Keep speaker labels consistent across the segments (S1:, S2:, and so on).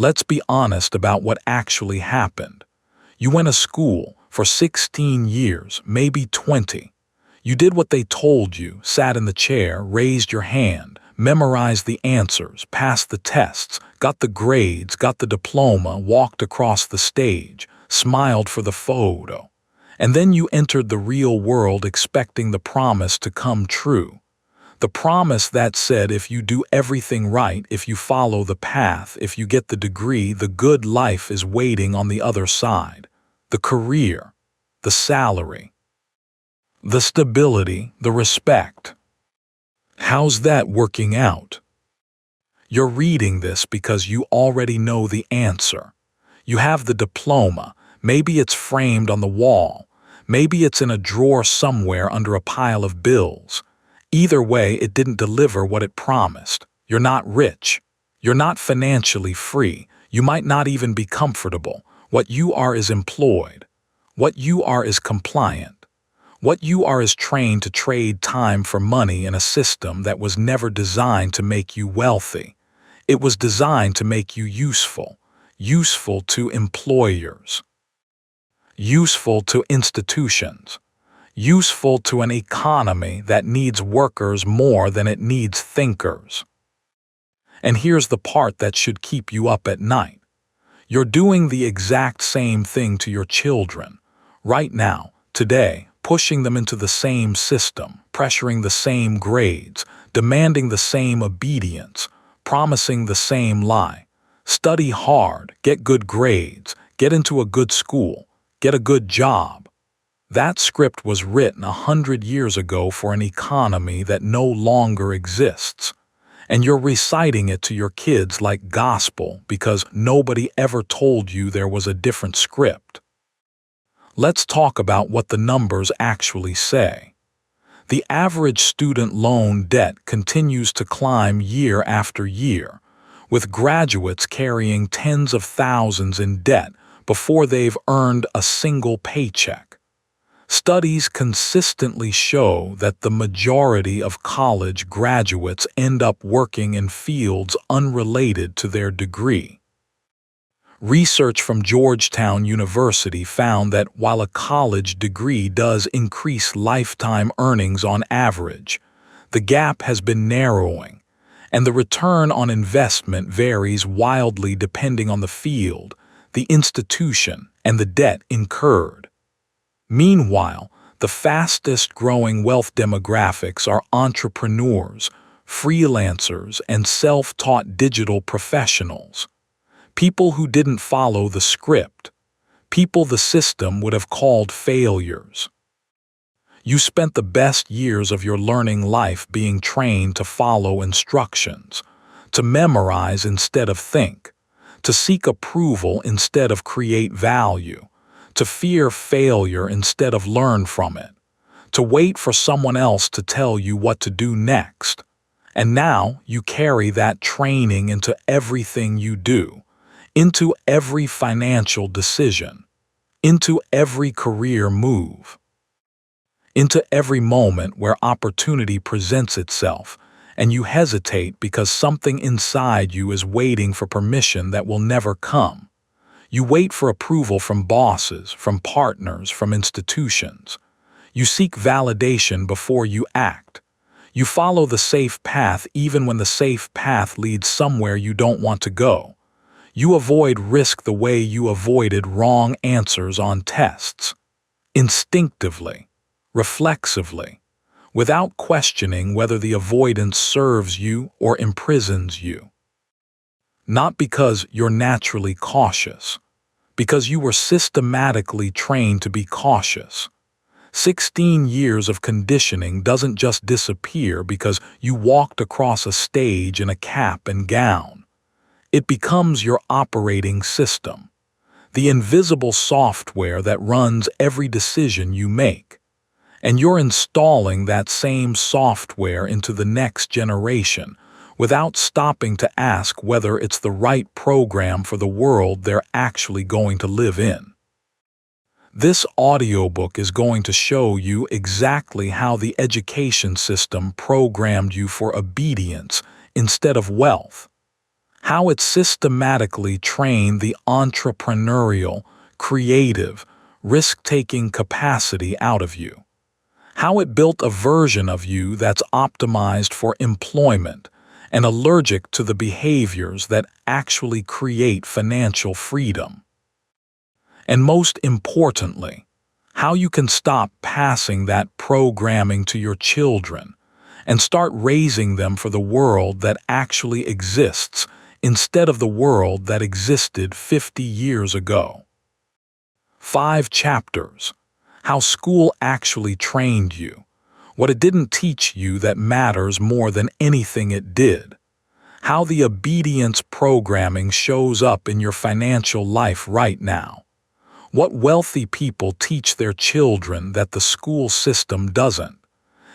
S1: Let's be honest about what actually happened. You went to school for 16 years, maybe 20. You did what they told you, sat in the chair, raised your hand, memorized the answers, passed the tests, got the grades, got the diploma, walked across the stage, smiled for the photo. And then you entered the real world expecting the promise to come true. The promise that said if you do everything right, if you follow the path, if you get the degree, the good life is waiting on the other side. The career, the salary, the stability, the respect. How's that working out? You're reading this because you already know the answer. You have the diploma. Maybe it's framed on the wall. Maybe it's in a drawer somewhere under a pile of bills. Either way, it didn't deliver what it promised. You're not rich. You're not financially free. You might not even be comfortable. What you are is employed. What you are is compliant. What you are is trained to trade time for money in a system that was never designed to make you wealthy. It was designed to make you useful. Useful to employers. Useful to institutions. Useful to an economy that needs workers more than it needs thinkers. And here's the part that should keep you up at night. You're doing the exact same thing to your children, right now, today, pushing them into the same system, pressuring the same grades, demanding the same obedience, promising the same lie. Study hard, get good grades, get into a good school, get a good job. That script was written 100 years ago for an economy that no longer exists. And you're reciting it to your kids like gospel because nobody ever told you there was a different script. Let's talk about what the numbers actually say. The average student loan debt continues to climb year after year, with graduates carrying tens of thousands in debt before they've earned a single paycheck. Studies consistently show that the majority of college graduates end up working in fields unrelated to their degree. Research from Georgetown University found that while a college degree does increase lifetime earnings on average, the gap has been narrowing, and the return on investment varies wildly depending on the field, the institution, and the debt incurred. Meanwhile, the fastest-growing wealth demographics are entrepreneurs, freelancers, and self-taught digital professionals. People who didn't follow the script. People the system would have called failures. You spent the best years of your learning life being trained to follow instructions, to memorize instead of think, to seek approval instead of create value, to fear failure instead of learn from it, to wait for someone else to tell you what to do next. And now you carry that training into everything you do, into every financial decision, into every career move, into every moment where opportunity presents itself and you hesitate because something inside you is waiting for permission that will never come. You wait for approval from bosses, from partners, from institutions. You seek validation before you act. You follow the safe path even when the safe path leads somewhere you don't want to go. You avoid risk the way you avoided wrong answers on tests. Instinctively, reflexively, without questioning whether the avoidance serves you or imprisons you. Not because you're naturally cautious, because you were systematically trained to be cautious. 16 years of conditioning doesn't just disappear because you walked across a stage in a cap and gown. It becomes your operating system, the invisible software that runs every decision you make. And you're installing that same software into the next generation without stopping to ask whether it's the right program for the world they're actually going to live in. This audiobook is going to show you exactly how the education system programmed you for obedience instead of wealth, how it systematically trained the entrepreneurial, creative, risk-taking capacity out of you, how it built a version of you that's optimized for employment and allergic to the behaviors that actually create financial freedom. And most importantly, how you can stop passing that programming to your children and start raising them for the world that actually exists instead of the world that existed 50 years ago. 5 chapters. How school actually trained you. What it didn't teach you that matters more than anything it did. How the obedience programming shows up in your financial life right now. What wealthy people teach their children that the school system doesn't.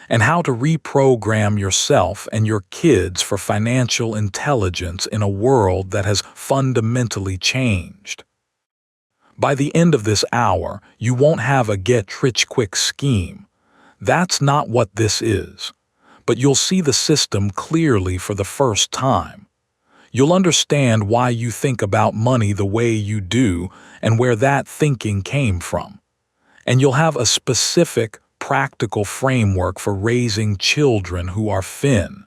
S1: And how to reprogram yourself and your kids for financial intelligence in a world that has fundamentally changed. By the end of this hour, you won't have a get-rich-quick scheme. That's not what this is. But you'll see the system clearly for the first time. You'll understand why you think about money the way you do and where that thinking came from. And you'll have a specific, practical framework for raising children who are financially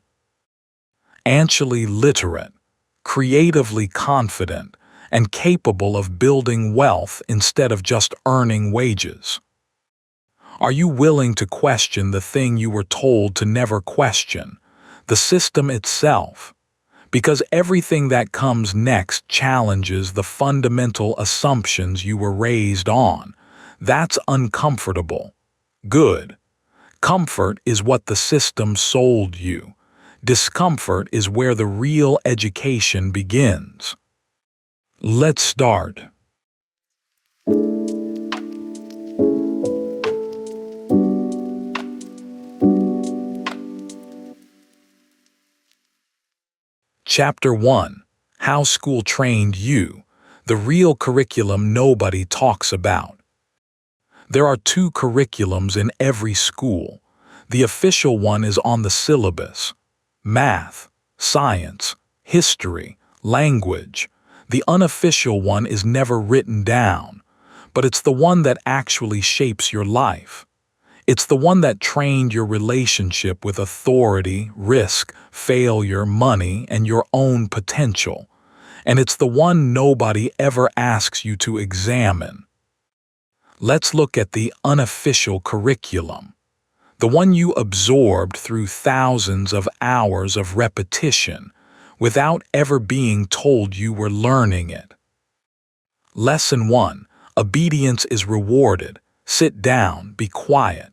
S1: literate, creatively confident, and capable of building wealth instead of just earning wages. Are you willing to question the thing you were told to never question, the system itself? Because everything that comes next challenges the fundamental assumptions you were raised on. That's uncomfortable. Good. Comfort is what the system sold you. Discomfort is where the real education begins. Let's start. Chapter 1. How School Trained You. The real curriculum nobody talks about. There are 2 curriculums in every school. The official one is on the syllabus. Math, science, history, language. The unofficial one is never written down, but it's the one that actually shapes your life. It's the one that trained your relationship with authority, risk, failure, money, and your own potential. And it's the one nobody ever asks you to examine. Let's look at the unofficial curriculum. The one you absorbed through thousands of hours of repetition without ever being told you were learning it. Lesson 1. Obedience is rewarded. Sit down, be quiet.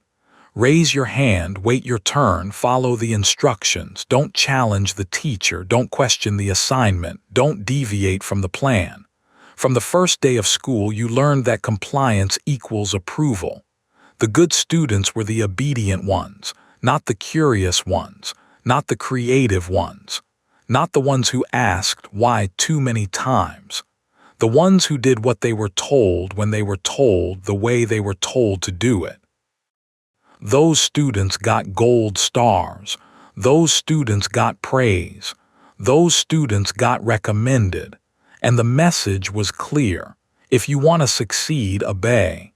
S1: Raise your hand, wait your turn, follow the instructions. Don't challenge the teacher, don't question the assignment, don't deviate from the plan. From the first day of school, you learned that compliance equals approval. The good students were the obedient ones, not the curious ones, not the creative ones, not the ones who asked why too many times. The ones who did what they were told when they were told the way they were told to do it. Those students got gold stars. Those students got praise. Those students got recommended. And the message was clear. If you want to succeed, obey.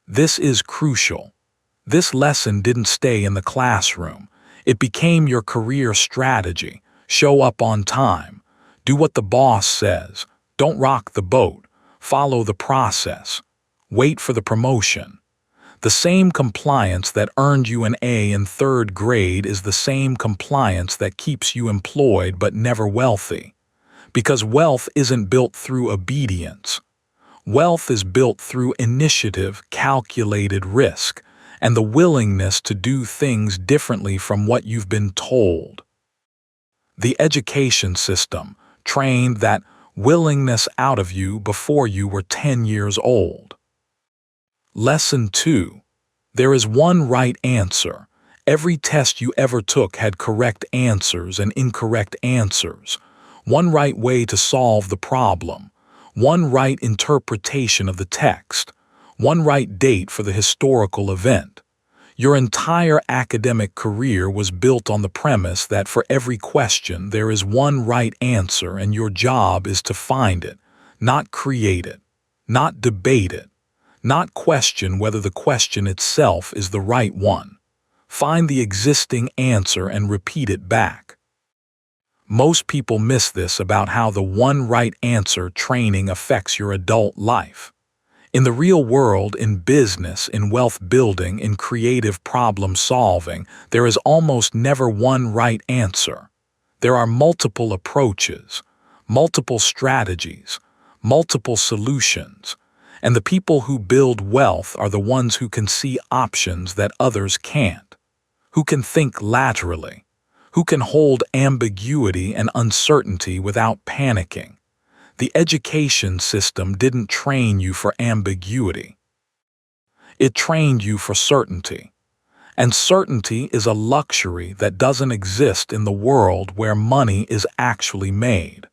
S1: This is crucial. This lesson didn't stay in the classroom. It became your career strategy. Show up on time. Do what the boss says. Don't rock the boat. Follow the process. Wait for the promotion. The same compliance that earned you an A in 3rd grade is the same compliance that keeps you employed but never wealthy. Because wealth isn't built through obedience. Wealth is built through initiative, calculated risk, and the willingness to do things differently from what you've been told. The education system trained that willingness out of you before you were 10 years old. Lesson 2. There is one right answer. Every test you ever took had correct answers and incorrect answers. One right way to solve the problem. One right interpretation of the text. One right date for the historical event. Your entire academic career was built on the premise that for every question there is one right answer and your job is to find it, not create it, not debate it, not question whether the question itself is the right one. Find the existing answer and repeat it back. Most people miss this about how the one right answer training affects your adult life. In the real world, in business, in wealth building, in creative problem solving, there is almost never one right answer. There are multiple approaches, multiple strategies, multiple solutions, and the people who build wealth are the ones who can see options that others can't, who can think laterally, who can hold ambiguity and uncertainty without panicking. The education system didn't train you for ambiguity. It trained you for certainty. And certainty is a luxury that doesn't exist in the world where money is actually made.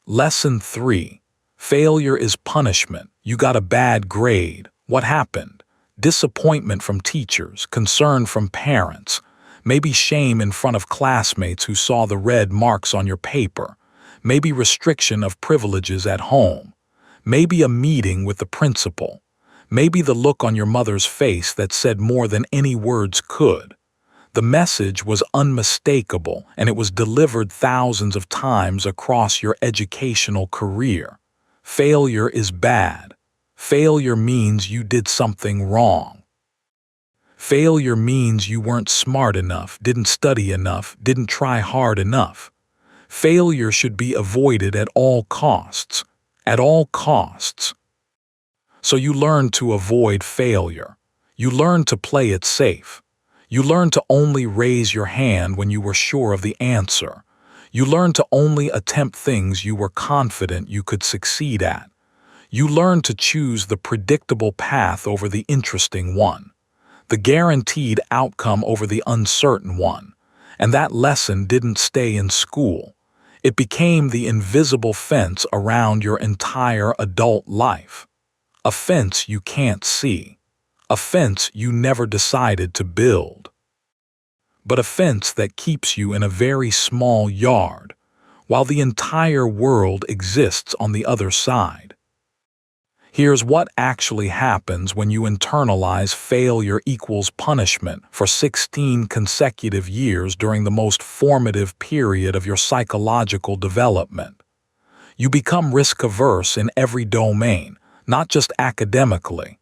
S1: Lesson 3. Failure is punishment. You got a bad grade. What happened? Disappointment from teachers, concern from parents, maybe shame in front of classmates who saw the red marks on your paper. Maybe restriction of privileges at home, maybe a meeting with the principal, maybe the look on your mother's face that said more than any words could. The message was unmistakable, and it was delivered thousands of times across your educational career. Failure is bad. Failure means you did something wrong. Failure means you weren't smart enough, didn't study enough, didn't try hard enough. Failure should be avoided at all costs. At all costs. So you learn to avoid failure. You learn to play it safe. You learn to only raise your hand when you were sure of the answer. You learn to only attempt things you were confident you could succeed at. You learn to choose the predictable path over the interesting one, the guaranteed outcome over the uncertain one. And that lesson didn't stay in school. It became the invisible fence around your entire adult life. A fence you can't see. A fence you never decided to build. But a fence that keeps you in a very small yard, while the entire world exists on the other side. Here's what actually happens when you internalize failure equals punishment for 16 consecutive years during the most formative period of your psychological development. You become risk-averse in every domain, not just academically.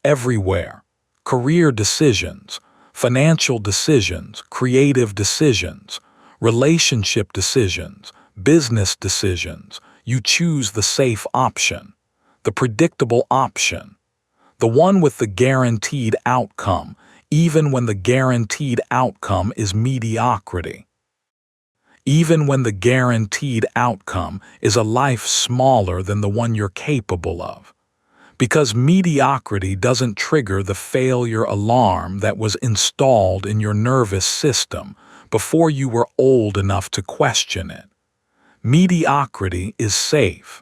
S1: Everywhere. Career decisions, financial decisions, creative decisions, relationship decisions, business decisions. You choose the safe option. The predictable option, the one with the guaranteed outcome, even when the guaranteed outcome is mediocrity. Even when the guaranteed outcome is a life smaller than the one you're capable of. Because mediocrity doesn't trigger the failure alarm that was installed in your nervous system before you were old enough to question it. Mediocrity is safe.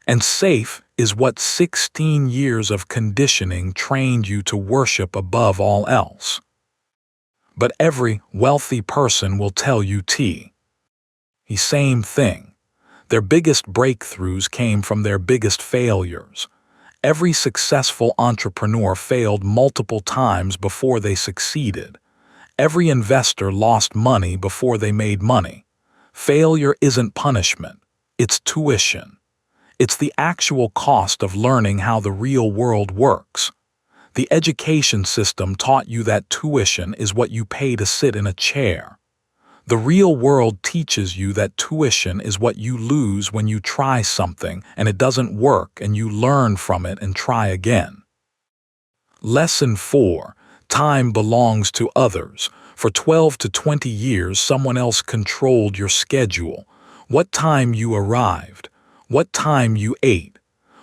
S1: And safe is what 16 years of conditioning trained you to worship above all else. But every wealthy person will tell you the same thing. Their biggest breakthroughs came from their biggest failures. Every successful entrepreneur failed multiple times before they succeeded. Every investor lost money before they made money. Failure isn't punishment, it's tuition. It's the actual cost of learning how the real world works. The education system taught you that tuition is what you pay to sit in a chair. The real world teaches you that tuition is what you lose when you try something and it doesn't work and you learn from it and try again. Lesson 4. Time belongs to others. For 12 to 20 years, someone else controlled your schedule. What time you arrived. What time you ate.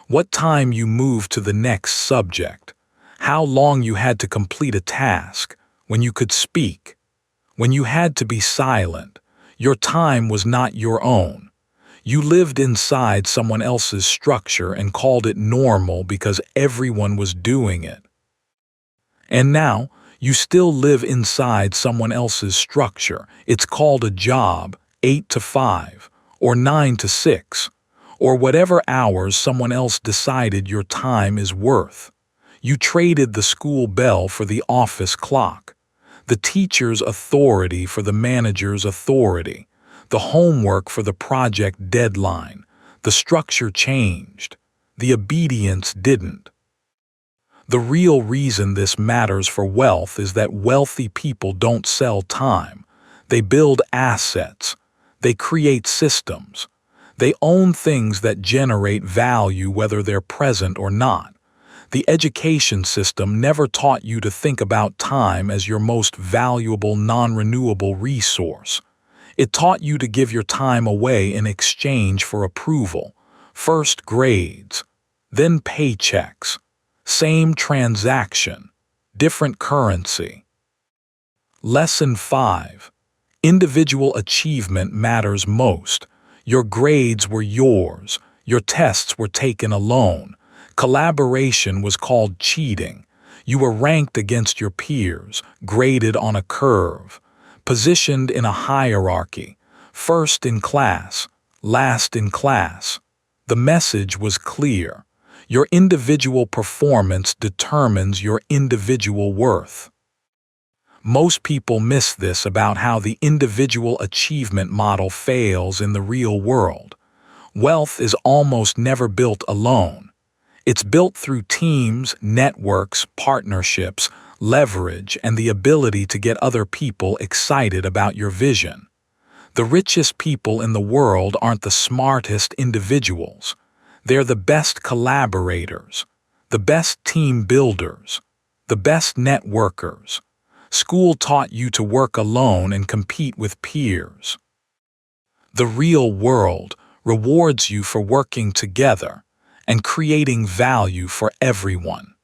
S1: What time you moved to the next subject. How long you had to complete a task. When you could speak. When you had to be silent. Your time was not your own. You lived inside someone else's structure and called it normal because everyone was doing it. And now, You still live inside someone else's structure. It's called a job, 8 to 5, or 9 to 6, or whatever hours someone else decided your time is worth. You traded the school bell for the office clock, the teacher's authority for the manager's authority, the homework for the project deadline. The structure changed. The obedience didn't. The real reason this matters for wealth is that wealthy people don't sell time. They build assets. They create systems. They own things that generate value whether they're present or not. The education system never taught you to think about time as your most valuable non-renewable resource. It taught you to give your time away in exchange for approval. First grades, then paychecks. Same transaction, different currency. Lesson 5. Individual achievement matters most. Your grades were yours. Your tests were taken alone. Collaboration was called cheating. You were ranked against your peers, graded on a curve, positioned in a hierarchy, first in class, last in class. The message was clear. Your individual performance determines your individual worth. Most people miss this about how the individual achievement model fails in the real world. Wealth is almost never built alone. It's built through teams, networks, partnerships, leverage, and the ability to get other people excited about your vision. The richest people in the world aren't the smartest individuals. They're the best collaborators, the best team builders, the best networkers. School taught you to work alone and compete with peers. The real world rewards you for working together and creating value for everyone.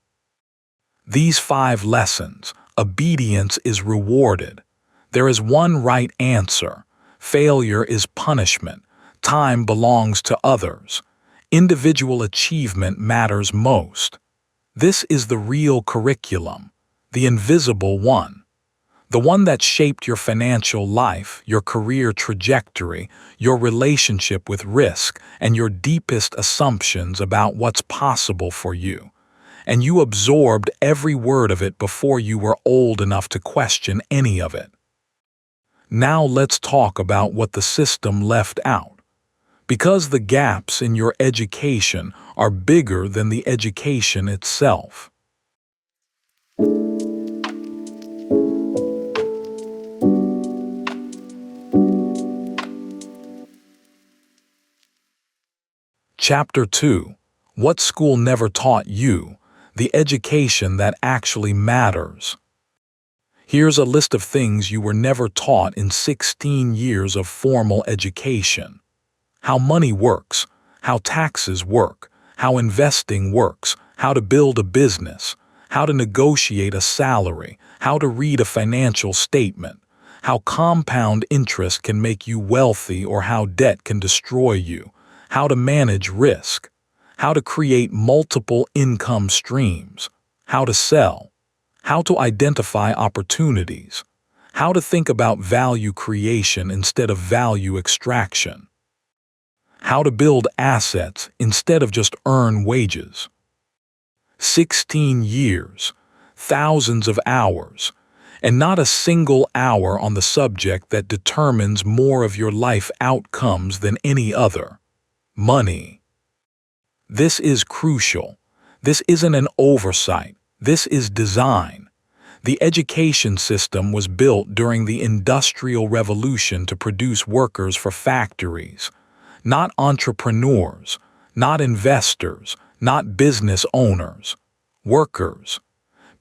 S1: These 5 lessons, obedience is rewarded. There is one right answer. Failure is punishment. Time belongs to others. Individual achievement matters most. This is the real curriculum, the invisible one. The one that shaped your financial life, your career trajectory, your relationship with risk, and your deepest assumptions about what's possible for you. And you absorbed every word of it before you were old enough to question any of it. Now let's talk about what the system left out. Because the gaps in your education are bigger than the education itself. Chapter 2. What School Never Taught You, the Education That Actually Matters. Here's a list of things you were never taught in 16 years of formal education. How money works, how taxes work, how investing works, how to build a business, how to negotiate a salary, how to read a financial statement, how compound interest can make you wealthy or how debt can destroy you, how to manage risk, how to create multiple income streams, how to sell, how to identify opportunities, how to think about value creation instead of value extraction, how to build assets instead of just earn wages. 16 years, thousands of hours, and not a single hour on the subject that determines more of your life outcomes than any other. Money. This is crucial. This isn't an oversight. This is design. The education system was built during the Industrial Revolution to produce workers for factories, not entrepreneurs, not investors, not business owners. Workers.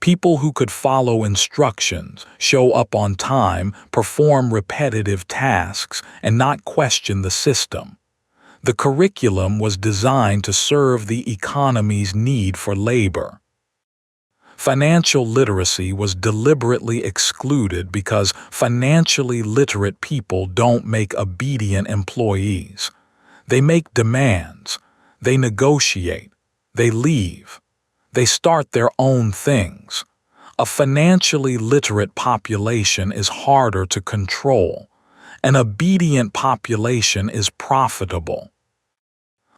S1: People who could follow instructions, show up on time, perform repetitive tasks, and not question the system. The curriculum was designed to serve the economy's need for labor. Financial literacy was deliberately excluded because financially literate people don't make obedient employees. They make demands. They negotiate. They leave. They start their own things. A financially literate population is harder to control. An obedient population is profitable.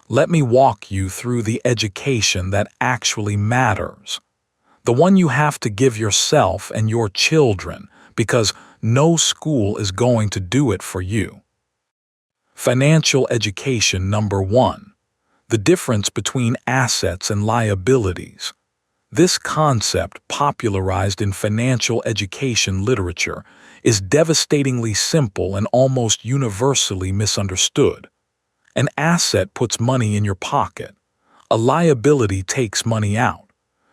S1: Let me walk you through the education that actually matters. The one you have to give yourself and your children, because no school is going to do it for you. Financial education number 1. The difference between assets and liabilities. This concept, popularized in financial education literature, is devastatingly simple and almost universally misunderstood. An asset puts money in your pocket. A liability takes money out.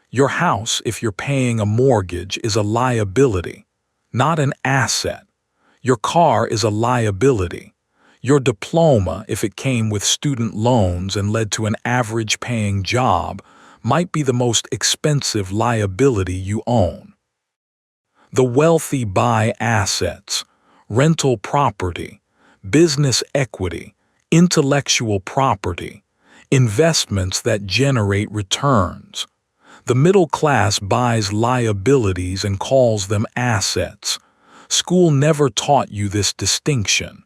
S1: Your house, if you're paying a mortgage, is a liability, not an asset. Your car is a liability. Your diploma, if it came with student loans and led to an average-paying job, might be the most expensive liability you own. The wealthy buy assets, rental property, business equity, intellectual property, investments that generate returns. The middle class buys liabilities and calls them assets. School never taught you this distinction.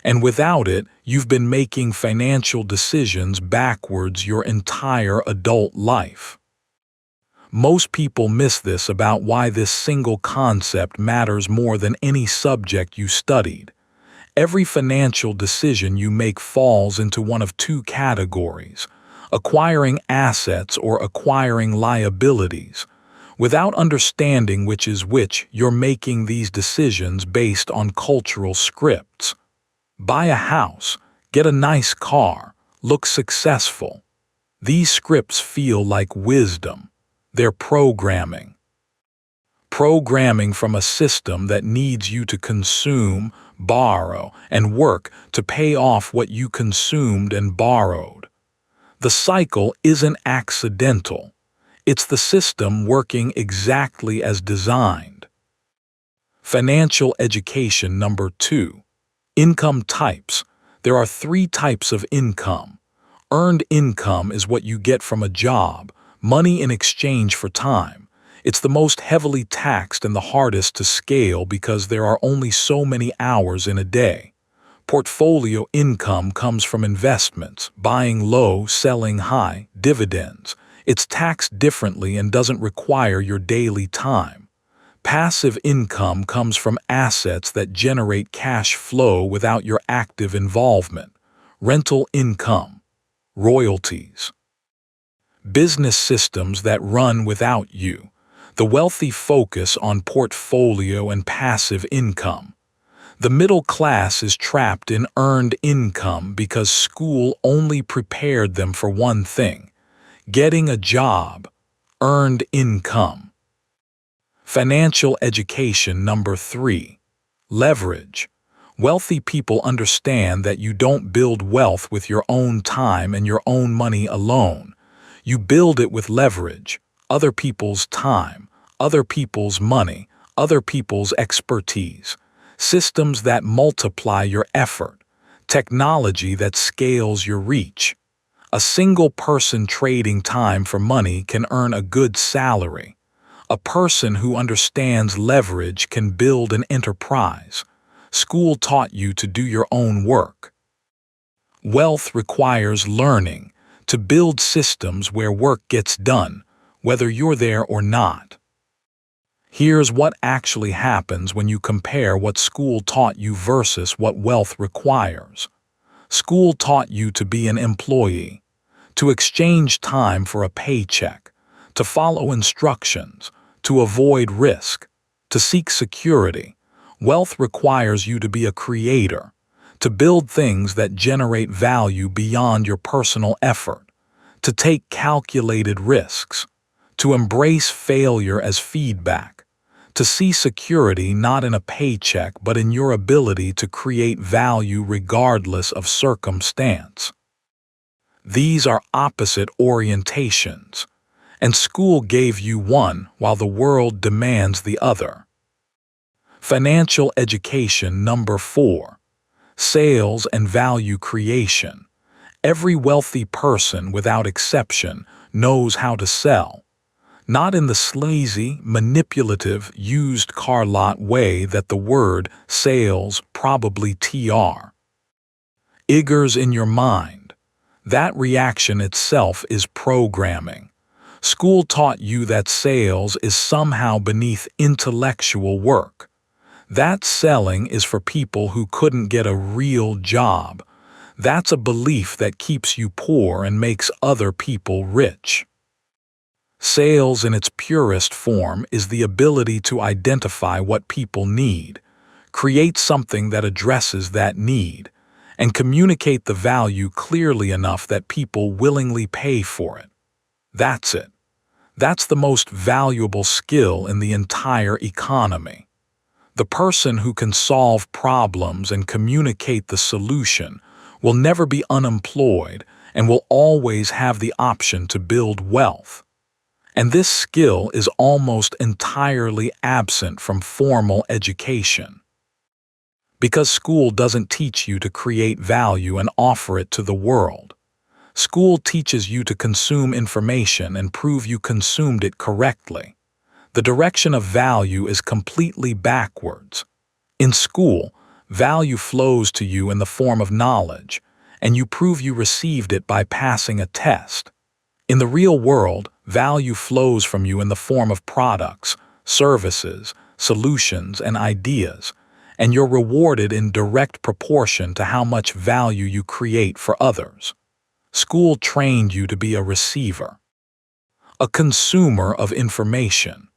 S1: And without it, you've been making financial decisions backwards your entire adult life. Most people miss this about why this single concept matters more than any subject you studied. Every financial decision you make falls into one of two categories: acquiring assets or acquiring liabilities. Without understanding which is which, you're making these decisions based on cultural scripts. Buy a house, get a nice car, look successful. These scripts feel like wisdom. They're programming. Programming from a system that needs you to consume, borrow, and work to pay off what you consumed and borrowed. The cycle isn't accidental. It's the system working exactly as designed. Financial education number 2. Income types. There are 3 types of income. Earned income is what you get from a job, money in exchange for time. It's the most heavily taxed and the hardest to scale because there are only so many hours in a day. Portfolio income comes from investments, buying low, selling high, dividends. It's taxed differently and doesn't require your daily time. Passive income comes from assets that generate cash flow without your active involvement. Rental income, royalties. Business systems that run without you. The wealthy focus on portfolio and passive income. The middle class is trapped in earned income because school only prepared them for one thing: getting a job, earned income. Financial education number 3. Leverage. Wealthy people understand that you don't build wealth with your own time and your own money alone. You build it with leverage, other people's time, other people's money, other people's expertise, systems that multiply your effort, technology that scales your reach. A single person trading time for money can earn a good salary. A person who understands leverage can build an enterprise. School taught you to do your own work. Wealth requires learning, to build systems where work gets done, whether you're there or not. Here's what actually happens when you compare what school taught you versus what wealth requires. School taught you to be an employee, to exchange time for a paycheck, to follow instructions, to avoid risk, to seek security. Wealth requires you to be a creator, to build things that generate value beyond your personal effort, to take calculated risks, to embrace failure as feedback, to see security not in a paycheck but in your ability to create value regardless of circumstance. These are opposite orientations, and school gave you one while the world demands the other. Financial education number 4. Sales and value creation. Every wealthy person, without exception, knows how to sell. not in the sleazy, manipulative, used car lot way that the word sales probably triggers in your mind. That reaction itself is programming. School taught you that sales is somehow beneath intellectual work. That selling is for people who couldn't get a real job. That's a belief that keeps you poor and makes other people rich. Sales in its purest form is the ability to identify what people need, create something that addresses that need, and communicate the value clearly enough that people willingly pay for it. That's it. That's the most valuable skill in the entire economy. The person who can solve problems and communicate the solution will never be unemployed and will always have the option to build wealth. And this skill is almost entirely absent from formal education. Because school doesn't teach you to create value and offer it to the world. School teaches you to consume information and prove you consumed it correctly. The direction of value is completely backwards. In school, value flows to you in the form of knowledge, and you prove you received it by passing a test. In the real world, value flows from you in the form of products, services, solutions, and ideas, and you're rewarded in direct proportion to how much value you create for others. School trained you to be a receiver, a consumer of information.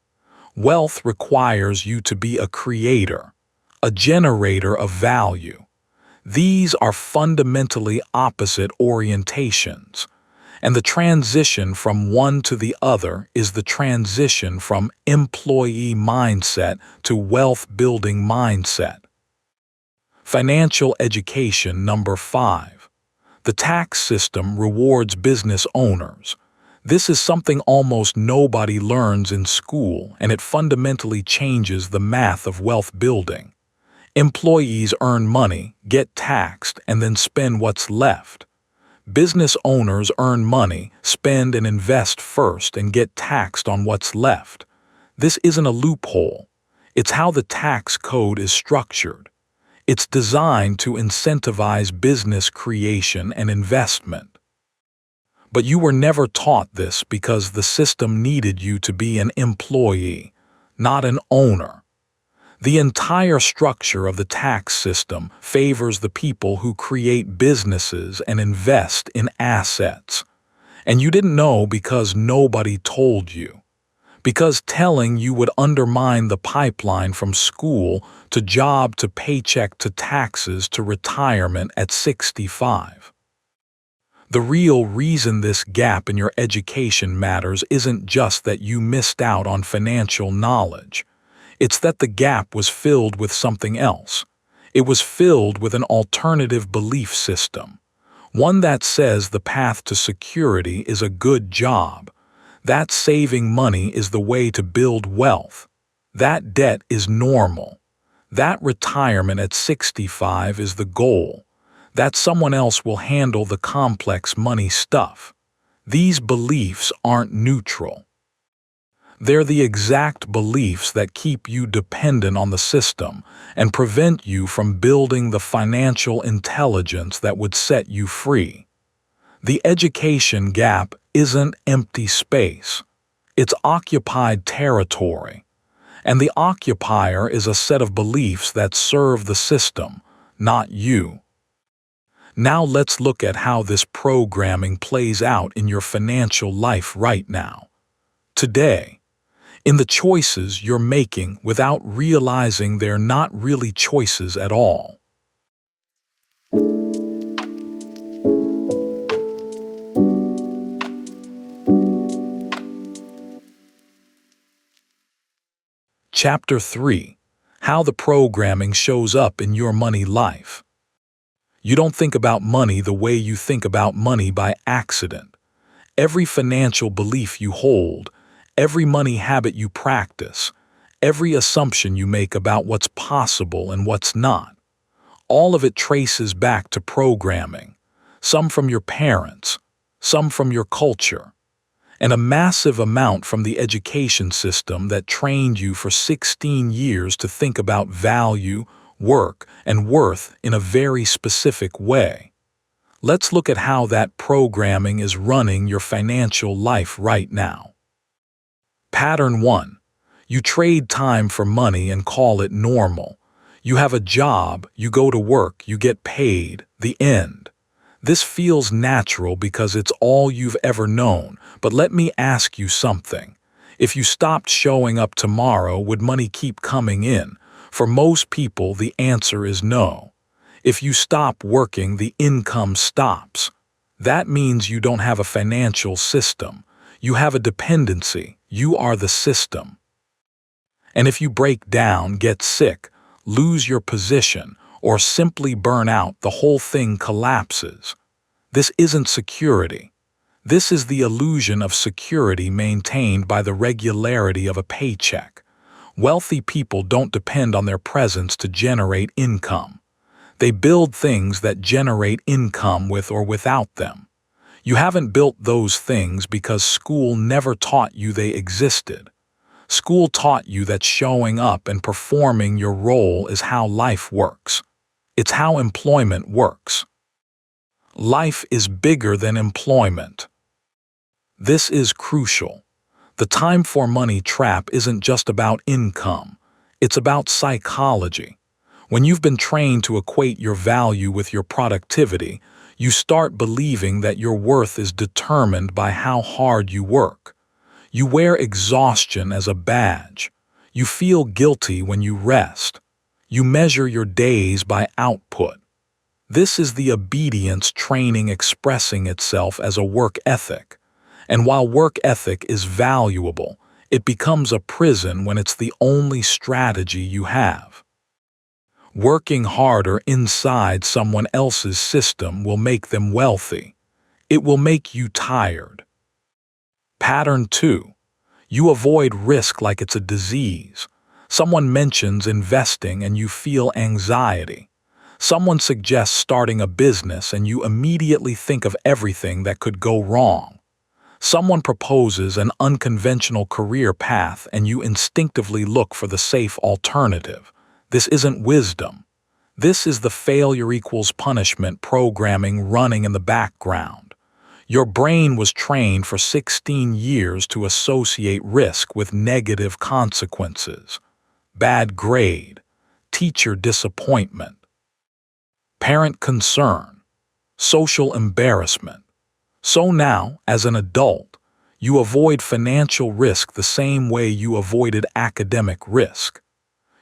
S1: Wealth requires you to be a creator, a generator of value. These are fundamentally opposite orientations, and the transition from one to the other is the transition from employee mindset to wealth-building mindset. Financial education number 5. The tax system rewards business owners. This is something almost nobody learns in school, and it fundamentally changes the math of wealth building. Employees earn money, get taxed, and then spend what's left. Business owners earn money, spend and invest first, and get taxed on what's left. This isn't a loophole. It's how the tax code is structured. It's designed to incentivize business creation and investment. But you were never taught this because the system needed you to be an employee, not an owner. The entire structure of the tax system favors the people who create businesses and invest in assets. And you didn't know because nobody told you. Because telling you would undermine the pipeline from school to job to paycheck to taxes to retirement at 65. The real reason this gap in your education matters isn't just that you missed out on financial knowledge. It's that the gap was filled with something else. It was filled with an alternative belief system, one that says the path to security is a good job, that saving money is the way to build wealth, that debt is normal, that retirement at 65 is the goal, that someone else will handle the complex money stuff. These beliefs aren't neutral. They're the exact beliefs that keep you dependent on the system and prevent you from building the financial intelligence that would set you free. The education gap isn't empty space. It's occupied territory. And the occupier is a set of beliefs that serve the system, not you. Now let's look at how this programming plays out in your financial life right now. Today, in the choices you're making without realizing they're not really choices at all. Chapter 3. How the programming shows up in your money life. You don't think about money the way you think about money by accident. Every financial belief you hold, every money habit you practice, every assumption you make about what's possible and what's not, all of it traces back to programming, some from your parents, some from your culture. and a massive amount from the education system that trained you for 16 years to think about value, work, and worth in a very specific way. Let's look at how that programming is running your financial life right now. Pattern 1. You trade time for money and call it normal. You have a job, you go to work, you get paid, the end. This feels natural because it's all you've ever known, but let me ask you something. If you stopped showing up tomorrow, would money keep coming in? For most people, the answer is no. If you stop working, the income stops. That means you don't have a financial system. You have a dependency. You are the system. And if you break down, get sick, lose your position, or simply burn out, the whole thing collapses. This isn't security. This is the illusion of security maintained by the regularity of a paycheck. Wealthy people don't depend on their presence to generate income. They build things that generate income with or without them. You haven't built those things because school never taught you they existed. School taught you that showing up and performing your role is how life works. It's how employment works. Life is bigger than employment. This is crucial. The time for money trap isn't just about income. It's about psychology. When you've been trained to equate your value with your productivity, you start believing that your worth is determined by how hard you work. You wear exhaustion as a badge. You feel guilty when you rest. You measure your days by output. This is the obedience training expressing itself as a work ethic. And while work ethic is valuable, it becomes a prison when it's the only strategy you have. Working harder inside someone else's system will make them wealthy. It will make you tired. Pattern 2. You avoid risk like it's a disease. Someone mentions investing and you feel anxiety. Someone suggests starting a business and you immediately think of everything that could go wrong. Someone proposes an unconventional career path and you instinctively look for the safe alternative. This isn't wisdom. This is the failure equals punishment programming running in the background. Your brain was trained for 16 years to associate risk with negative consequences. Bad grade, teacher disappointment, parent concern, social embarrassment. So now, as an adult, you avoid financial risk the same way you avoided academic risk.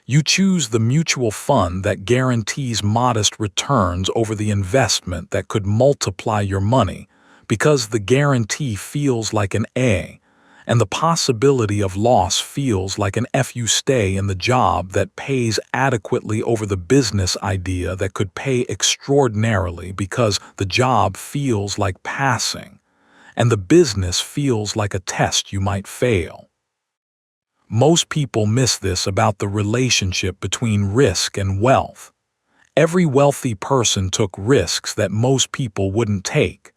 S1: You choose the mutual fund that guarantees modest returns over the investment that could multiply your money because the guarantee feels like an A, and the possibility of loss feels like an F. You stay in the job that pays adequately over the business idea that could pay extraordinarily because the job feels like passing, and the business feels like a test you might fail. Most people miss this about the relationship between risk and wealth. Every wealthy person took risks that most people wouldn't take.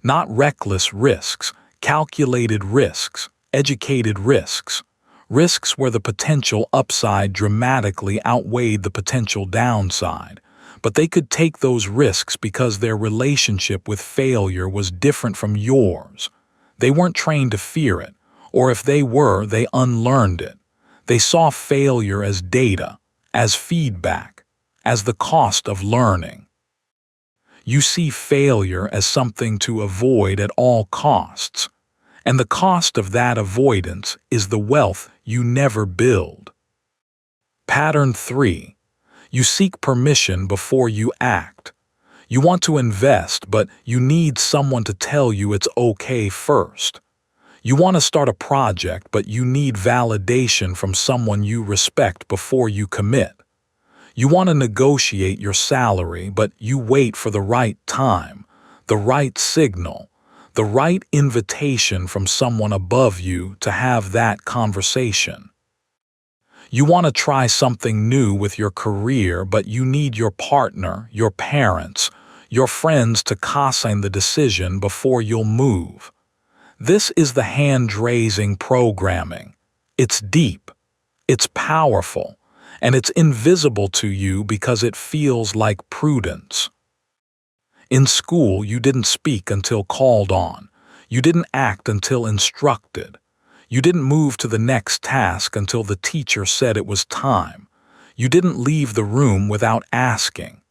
S1: Not reckless risks, calculated risks, educated risks. Risks where the potential upside dramatically outweighed the potential downside. But they could take those risks because their relationship with failure was different from yours. They weren't trained to fear it. Or if they were, they unlearned it. They saw failure as data, as feedback, as the cost of learning. You see failure as something to avoid at all costs, and the cost of that avoidance is the wealth you never build. Pattern 3. You seek permission before you act. You want to invest, but you need someone to tell you it's okay first. You want to start a project, but you need validation from someone you respect before you commit. You want to negotiate your salary, but you wait for the right time, the right signal, the right invitation from someone above you to have that conversation. You want to try something new with your career, but you need your partner, your parents, your friends to co-sign the decision before you'll move. This is the hand-raising programming. It's deep, it's powerful, and it's invisible to you because it feels like prudence. In school, you didn't speak until called on. You didn't act until instructed. You didn't move to the next task until the teacher said it was time. You didn't leave the room without asking.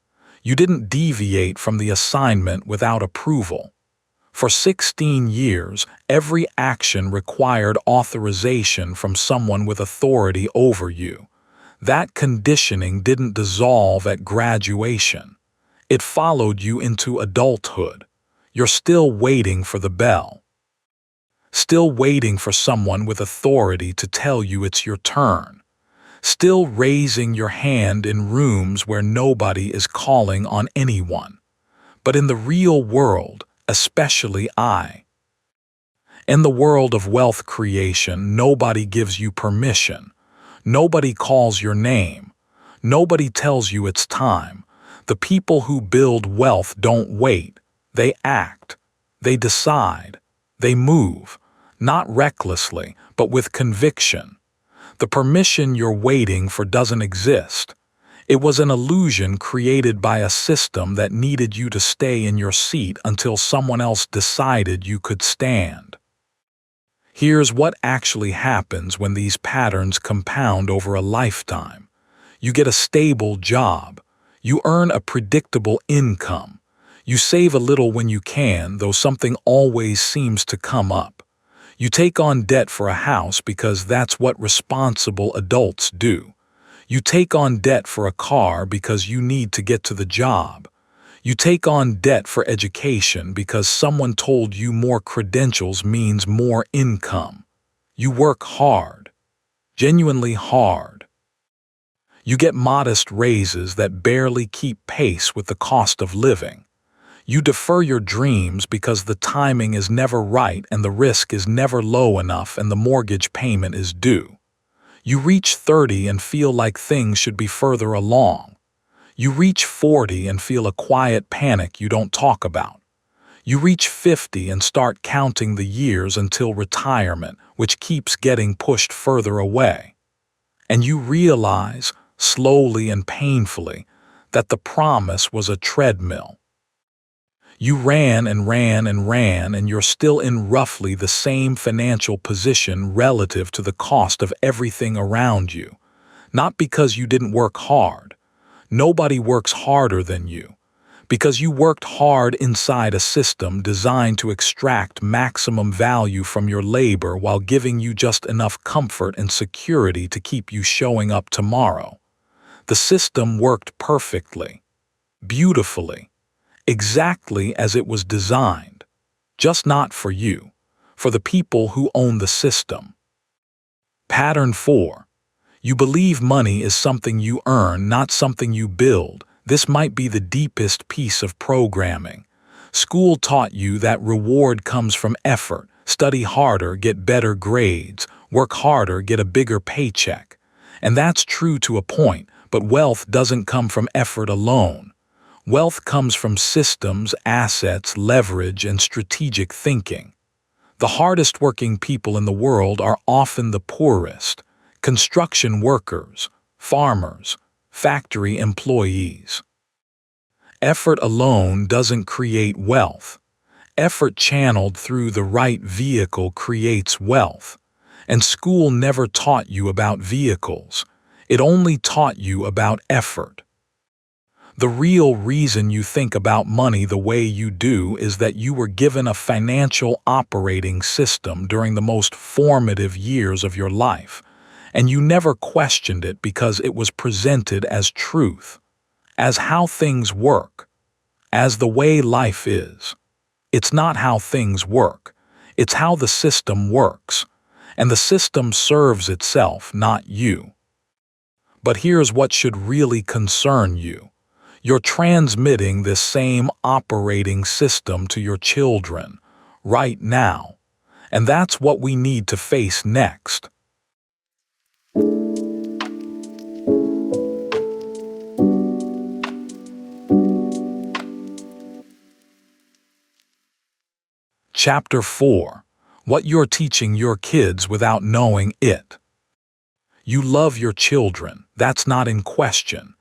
S1: You didn't deviate from the assignment without approval. For 16 years, every action required authorization from someone with authority over you. That conditioning didn't dissolve at graduation. It followed you into adulthood. You're still waiting for the bell. Still waiting for someone with authority to tell you it's your turn. Still raising your hand in rooms where nobody is calling on anyone. But in the real world, especially in the world of wealth creation, nobody gives you permission. Nobody calls your name. Nobody tells you it's time. The people who build wealth don't wait. They act. They decide. They move. Not recklessly, but with conviction. The permission you're waiting for doesn't exist. It was an illusion created by a system that needed you to stay in your seat until someone else decided you could stand. Here's what actually happens when these patterns compound over a lifetime. You get a stable job. You earn a predictable income. You save a little when you can, though something always seems to come up. You take on debt for a house because that's what responsible adults do. You take on debt for a car because you need to get to the job. You take on debt for education because someone told you more credentials means more income. You work hard, genuinely hard. You get modest raises that barely keep pace with the cost of living. You defer your dreams because the timing is never right and the risk is never low enough and the mortgage payment is due. You reach 30 and feel like things should be further along. You reach 40 and feel a quiet panic you don't talk about. You reach 50 and start counting the years until retirement, which keeps getting pushed further away. And you realize, slowly and painfully, that the promise was a treadmill. You ran and ran and ran, and you're still in roughly the same financial position relative to the cost of everything around you. Not because you didn't work hard. Nobody works harder than you. Because you worked hard inside a system designed to extract maximum value from your labor while giving you just enough comfort and security to keep you showing up tomorrow. The system worked perfectly, beautifully, exactly as it was designed, just not for you, for the people who own the system. Pattern 4. You believe money is something you earn, not something you build. This might be the deepest piece of programming. School taught you that reward comes from effort. Study harder, get better grades. Work harder, get a bigger paycheck. And that's true to a point, but wealth doesn't come from effort alone. Wealth comes from systems, assets, leverage, and strategic thinking. The hardest working people in the world are often the poorest. Construction workers, farmers, factory employees. Effort alone doesn't create wealth. Effort channeled through the right vehicle creates wealth. And school never taught you about vehicles. It only taught you about effort. The real reason you think about money the way you do is that you were given a financial operating system during the most formative years of your life, and you never questioned it because it was presented as truth, as how things work, as the way life is. It's not how things work, it's how the system works, and the system serves itself, not you. But here's what should really concern you. You're transmitting this same operating system to your children right now, and that's what we need to face next. Chapter 4. what you're teaching your kids without knowing it. You love your children, that's not in question.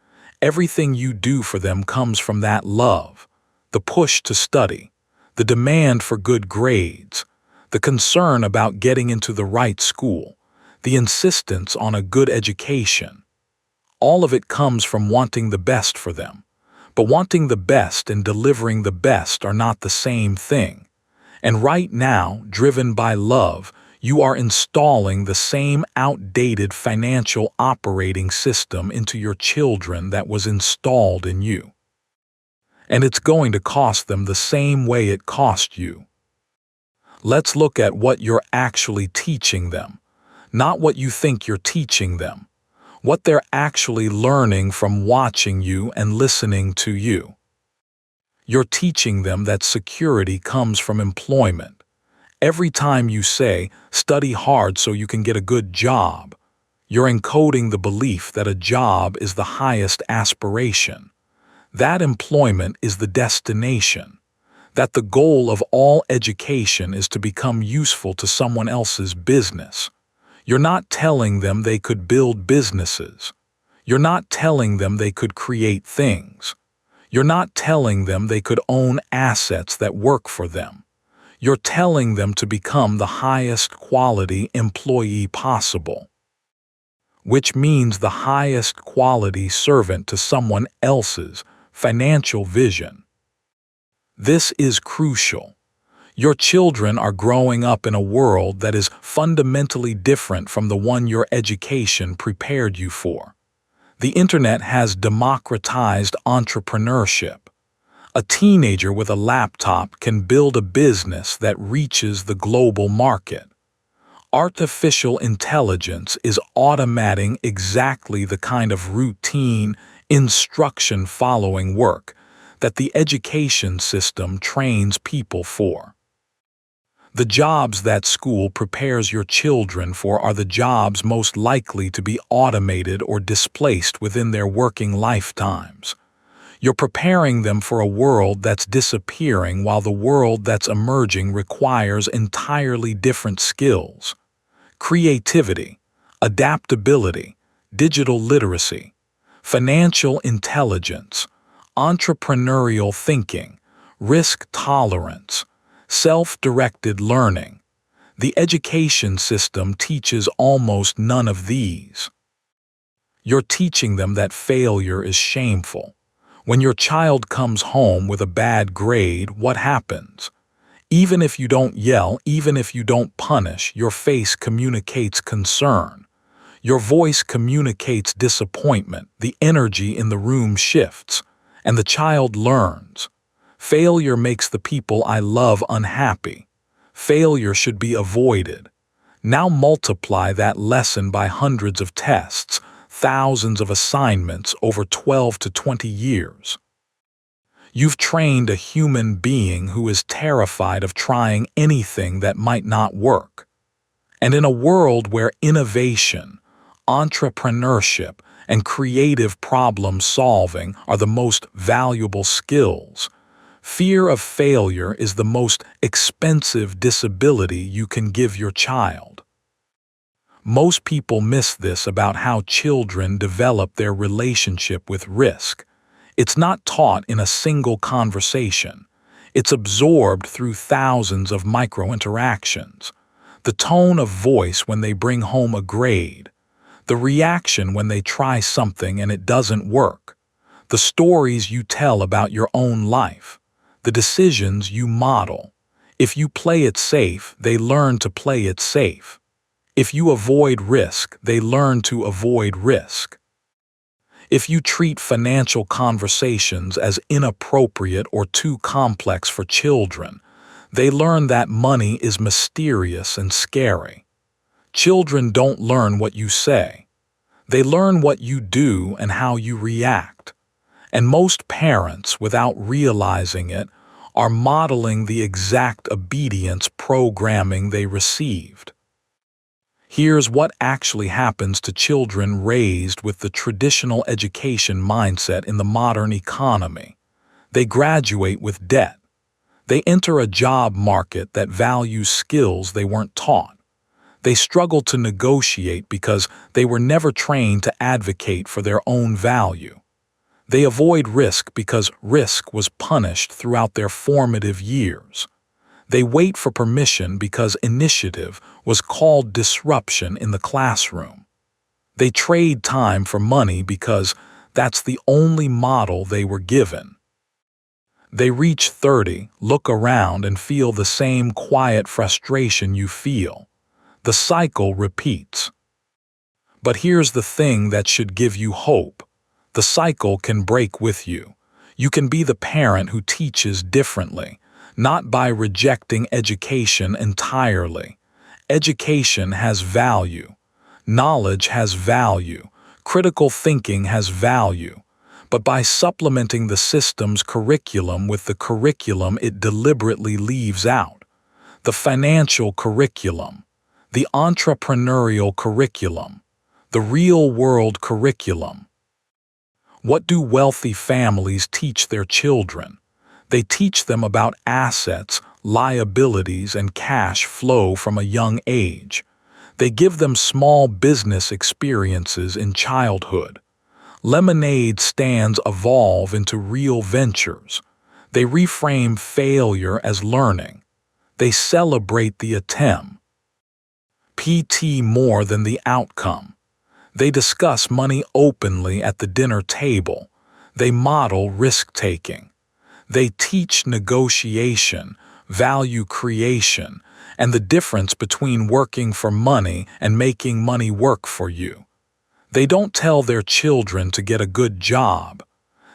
S1: Everything you do for them comes from that love. The push to study, the demand for good grades, the concern about getting into the right school, the insistence on a good education. All of it comes from wanting the best for them. But wanting the best and delivering the best are not the same thing. And right now, driven by love, you are installing the same outdated financial operating system into your children that was installed in you. And it's going to cost them the same way it cost you. Let's look at what you're actually teaching them, not what you think you're teaching them, what they're actually learning from watching you and listening to you. You're teaching them that security comes from employment. Every time you say, study hard so you can get a good job, you're encoding the belief that a job is the highest aspiration, that employment is the destination, that the goal of all education is to become useful to someone else's business. You're not telling them they could build businesses. You're not telling them they could create things. You're not telling them they could own assets that work for them. You're telling them to become the highest quality employee possible, which means the highest quality servant to someone else's financial vision. This is crucial. Your children are growing up in a world that is fundamentally different from the one your education prepared you for. The internet has democratized entrepreneurship. A teenager with a laptop can build a business that reaches the global market. Artificial intelligence is automating exactly the kind of routine, instruction-following work that the education system trains people for. The jobs that school prepares your children for are the jobs most likely to be automated or displaced within their working lifetimes. You're preparing them for a world that's disappearing while the world that's emerging requires entirely different skills. Creativity, adaptability, digital literacy, financial intelligence, entrepreneurial thinking, risk tolerance, self-directed learning. The education system teaches almost none of these. You're teaching them that failure is shameful. When your child comes home with a bad grade, what happens? Even if you don't yell, even if you don't punish, your face communicates concern. Your voice communicates disappointment. The energy in the room shifts, and the child learns. Failure makes the people I love unhappy. Failure should be avoided. Now multiply that lesson by hundreds of tests, thousands of assignments over 12 to 20 years. You've trained a human being who is terrified of trying anything that might not work. And in a world where innovation, entrepreneurship, and creative problem solving are the most valuable skills, fear of failure is the most expensive disability you can give your child. Most people miss this about how children develop their relationship with risk. It's not taught in a single conversation. It's absorbed through thousands of micro-interactions. The tone of voice when they bring home a grade, the reaction when they try something and it doesn't work, the stories you tell about your own life, the decisions you model. If you play it safe, they learn to play it safe. If you avoid risk, they learn to avoid risk. If you treat financial conversations as inappropriate or too complex for children, they learn that money is mysterious and scary. Children don't learn what you say. They learn what you do and how you react. And most parents, without realizing it, are modeling the exact obedience programming they received. Here's what actually happens to children raised with the traditional education mindset in the modern economy. They graduate with debt. They enter a job market that values skills they weren't taught. They struggle to negotiate because they were never trained to advocate for their own value. They avoid risk because risk was punished throughout their formative years. They wait for permission because initiative was called disruption in the classroom. They trade time for money because that's the only model they were given. They reach 30, look around, and feel the same quiet frustration you feel. The cycle repeats. But here's the thing that should give you hope. The cycle can break with you. You can be the parent who teaches differently, not by rejecting education entirely. Education has value. Knowledge has value. Critical thinking has value. But by supplementing the system's curriculum with the curriculum it deliberately leaves out, the financial curriculum, the entrepreneurial curriculum, the real-world curriculum. What do wealthy families teach their children? They teach them about assets, liabilities, and cash flow from a young age. They give them small business experiences in childhood. Lemonade stands evolve into real ventures. They reframe failure as learning. They celebrate the attempt. PT more than the outcome. They discuss money openly at the dinner table. They model risk-taking. They teach negotiation, value creation, and the difference between working for money and making money work for you. They don't tell their children to get a good job.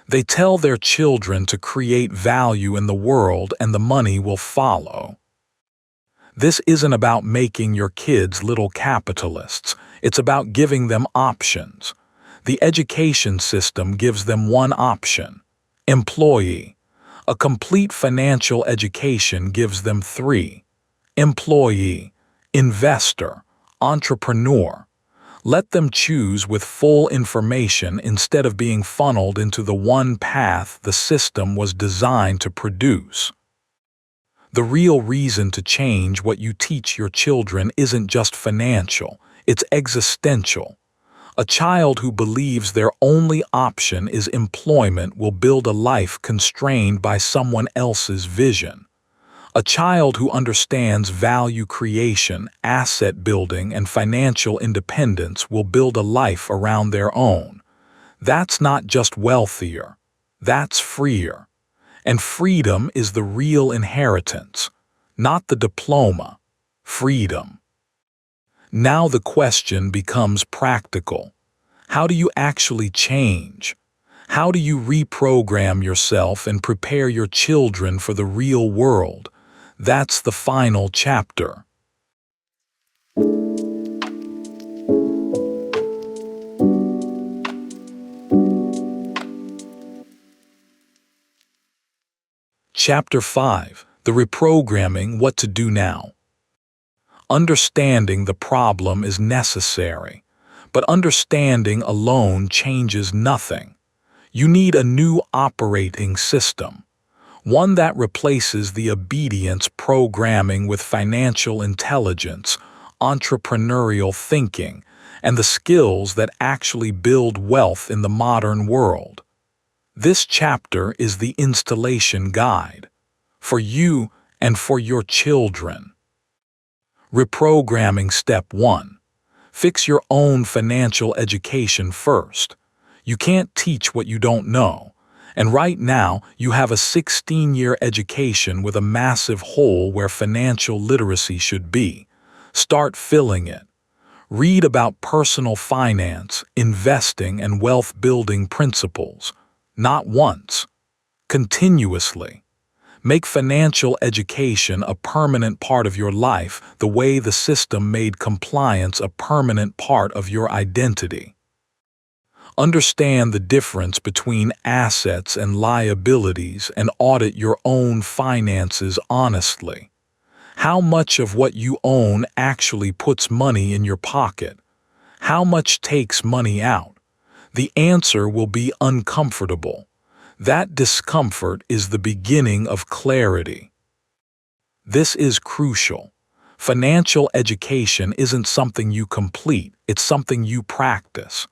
S1: They tell their children to create value in the world and the money will follow. This isn't about making your kids little capitalists. It's about giving them options. The education system gives them one option: employee. A complete financial education gives them 3: employee, investor, entrepreneur. Let them choose with full information instead of being funneled into the one path the system was designed to produce. The real reason to change what you teach your children isn't just financial, it's existential. A child who believes their only option is employment will build a life constrained by someone else's vision. A child who understands value creation, asset building, and financial independence will build a life around their own. That's not just wealthier, that's freer. And freedom is the real inheritance, not the diploma. Freedom. Now the question becomes practical. How do you actually change? How do you reprogram yourself and prepare your children for the real world? That's the final chapter. Chapter 5. The Reprogramming, What to Do Now. Understanding the problem is necessary, but understanding alone changes nothing. You need a new operating system, one that replaces the obedience programming with financial intelligence, entrepreneurial thinking, and the skills that actually build wealth in the modern world. This chapter is the installation guide for you and for your children. Reprogramming Step 1. Fix your own financial education first. You can't teach what you don't know, and right now you have a 16-year education with a massive hole where financial literacy should be. Start filling it. Read about personal finance, investing, and wealth-building principles. Not once, continuously. Make financial education a permanent part of your life the way the system made compliance a permanent part of your identity. Understand the difference between assets and liabilities and audit your own finances honestly. How much of what you own actually puts money in your pocket? How much takes money out? The answer will be uncomfortable. That discomfort is the beginning of clarity. This is crucial. Financial education isn't something you complete, it's something you practice.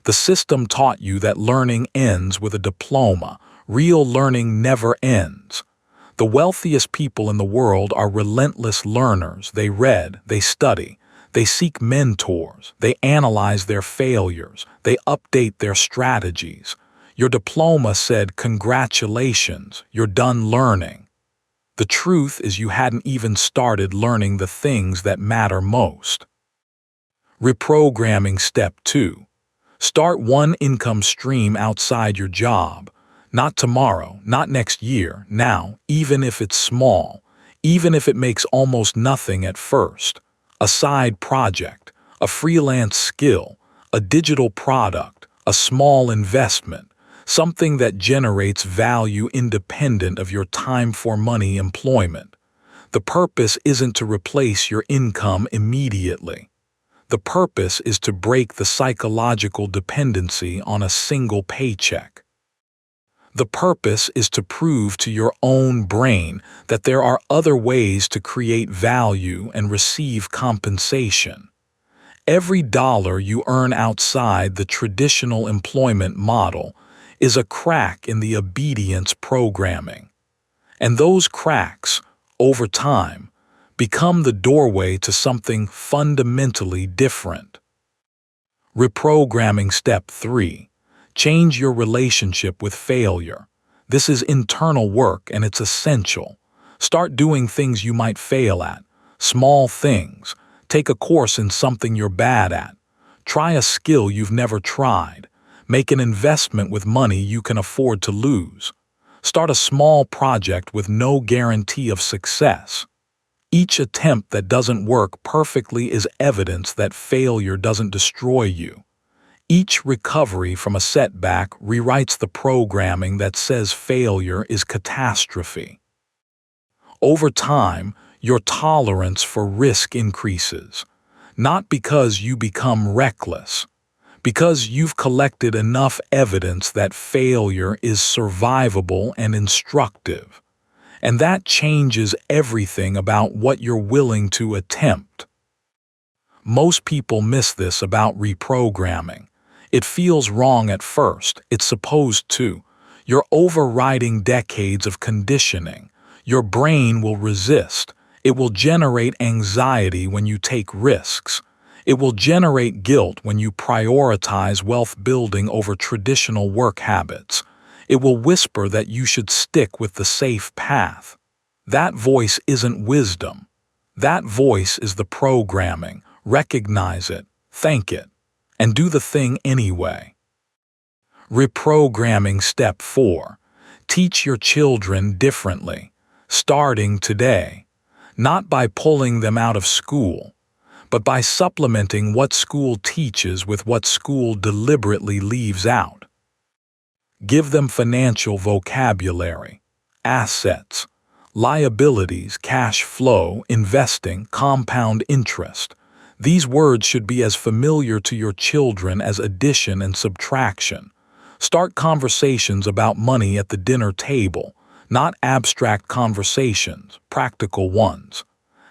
S1: The system taught you that learning ends with a diploma. Real learning never ends. The wealthiest people in the world are relentless learners. They read, they study, they seek mentors, they analyze their failures, they update their strategies. Your diploma said, "Congratulations, you're done learning." The truth is you hadn't even started learning the things that matter most. Reprogramming Step 2. Start one income stream outside your job. Not tomorrow, not next year, now, even if it's small, even if it makes almost nothing at first. A side project, a freelance skill, a digital product, a small investment, something that generates value independent of your time-for-money employment. The purpose isn't to replace your income immediately. The purpose is to break the psychological dependency on a single paycheck. The purpose is to prove to your own brain that there are other ways to create value and receive compensation. Every dollar you earn outside the traditional employment model is a crack in the obedience programming. And those cracks, over time, become the doorway to something fundamentally different. Reprogramming Step 3. Change your relationship with failure. This is internal work and it's essential. Start doing things you might fail at. Small things. Take a course in something you're bad at. Try a skill you've never tried. Make an investment with money you can afford to lose. Start a small project with no guarantee of success. Each attempt that doesn't work perfectly is evidence that failure doesn't destroy you. Each recovery from a setback rewrites the programming that says failure is catastrophe. Over time, your tolerance for risk increases, not because you become reckless, because you've collected enough evidence that failure is survivable and instructive. And that changes everything about what you're willing to attempt. Most people miss this about reprogramming. It feels wrong at first, it's supposed to. You're overriding decades of conditioning. Your brain will resist. It will generate anxiety when you take risks. It will generate guilt when you prioritize wealth building over traditional work habits. It will whisper that you should stick with the safe path. That voice isn't wisdom. That voice is the programming. Recognize it, thank it, and do the thing anyway. Reprogramming Step 4. Teach your children differently, starting today. Not by pulling them out of school, but by supplementing what school teaches with what school deliberately leaves out. Give them financial vocabulary, assets, liabilities, cash flow, investing, compound interest. These words should be as familiar to your children as addition and subtraction. Start conversations about money at the dinner table, not abstract conversations, practical ones.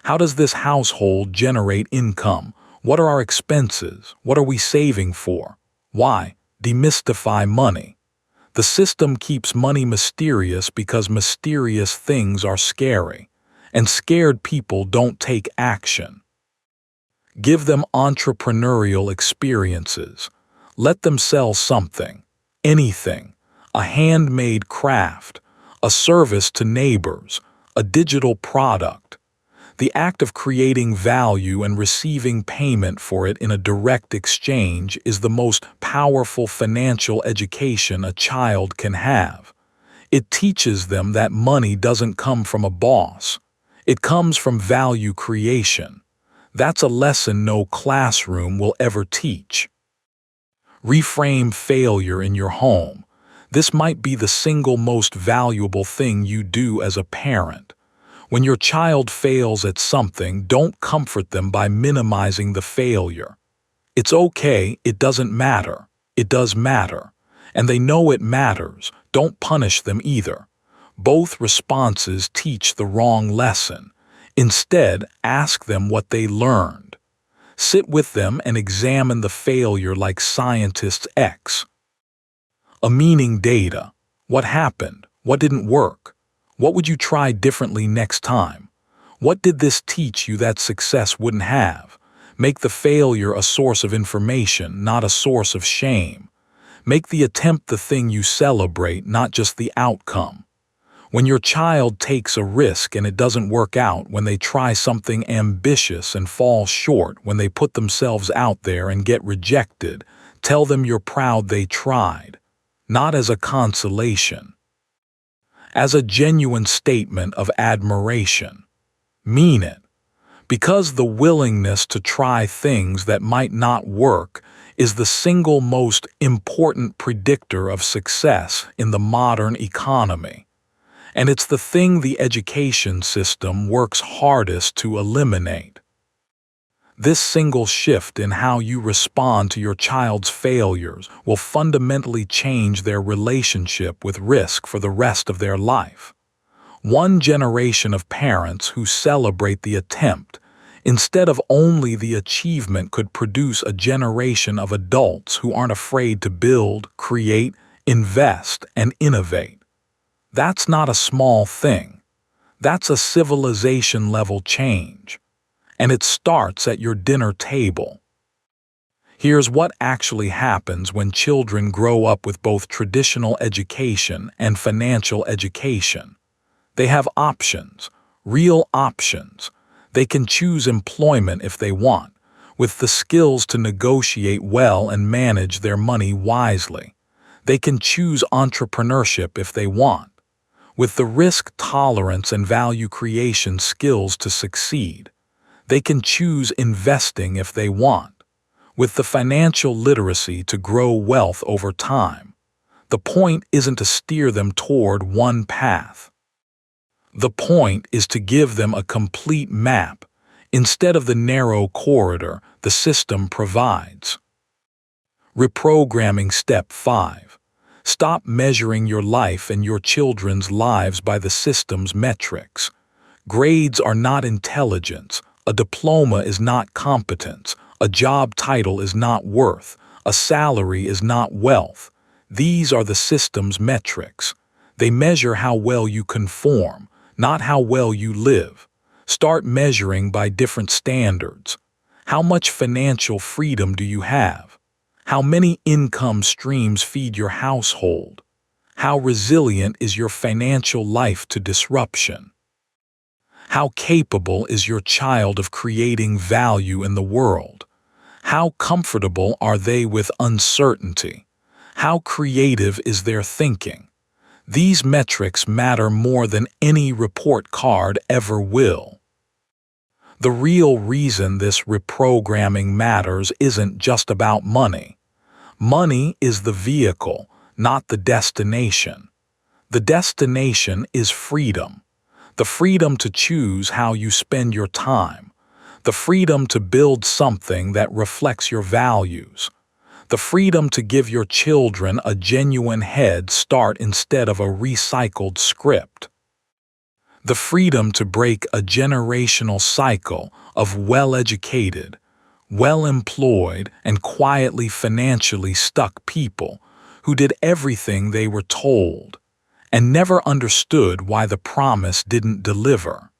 S1: How does this household generate income? What are our expenses? What are we saving for? Why? Demystify money. The system keeps money mysterious because mysterious things are scary, and scared people don't take action. Give them entrepreneurial experiences. Let them sell something, anything, a handmade craft, a service to neighbors, a digital product. The act of creating value and receiving payment for it in a direct exchange is the most powerful financial education a child can have. It teaches them that money doesn't come from a boss. It comes from value creation. That's a lesson no classroom will ever teach. Reframe failure in your home. This might be the single most valuable thing you do as a parent. When your child fails at something, don't comfort them by minimizing the failure. It's okay, it doesn't matter. It does matter. And they know it matters. Don't punish them either. Both responses teach the wrong lesson. Instead, ask them what they learned. Sit with them and examine the failure like scientist X. A meaning data. What happened? What didn't work? What would you try differently next time? What did this teach you that success wouldn't have? Make the failure a source of information, not a source of shame. Make the attempt the thing you celebrate, not just the outcome. When your child takes a risk and it doesn't work out, when they try something ambitious and fall short, when they put themselves out there and get rejected, tell them you're proud they tried, not as a consolation, as a genuine statement of admiration. Mean it, because the willingness to try things that might not work is the single most important predictor of success in the modern economy. And it's the thing the education system works hardest to eliminate. This single shift in how you respond to your child's failures will fundamentally change their relationship with risk for the rest of their life. One generation of parents who celebrate the attempt instead of only the achievement could produce a generation of adults who aren't afraid to build, create, invest, and innovate. That's not a small thing. That's a civilization-level change. And it starts at your dinner table. Here's what actually happens when children grow up with both traditional education and financial education. They have options, real options. They can choose employment if they want, with the skills to negotiate well and manage their money wisely. They can choose entrepreneurship if they want, with the risk tolerance and value creation skills to succeed. They can choose investing if they want, with the financial literacy to grow wealth over time. The point isn't to steer them toward one path. The point is to give them a complete map instead of the narrow corridor the system provides. Reprogramming Step 5. Stop measuring your life and your children's lives by the system's metrics. Grades are not intelligence. A diploma is not competence. A job title is not worth. A salary is not wealth. These are the system's metrics. They measure how well you conform, not how well you live. Start measuring by different standards. How much financial freedom do you have? How many income streams feed your household? How resilient is your financial life to disruption? How capable is your child of creating value in the world? How comfortable are they with uncertainty? How creative is their thinking? These metrics matter more than any report card ever will. The real reason this reprogramming matters isn't just about money. Money is the vehicle, not the destination. The destination is freedom. The freedom to choose how you spend your time. The freedom to build something that reflects your values. The freedom to give your children a genuine head start instead of a recycled script. The freedom to break a generational cycle of well-educated, well-employed, and quietly financially stuck people who did everything they were told and never understood why the promise didn't deliver.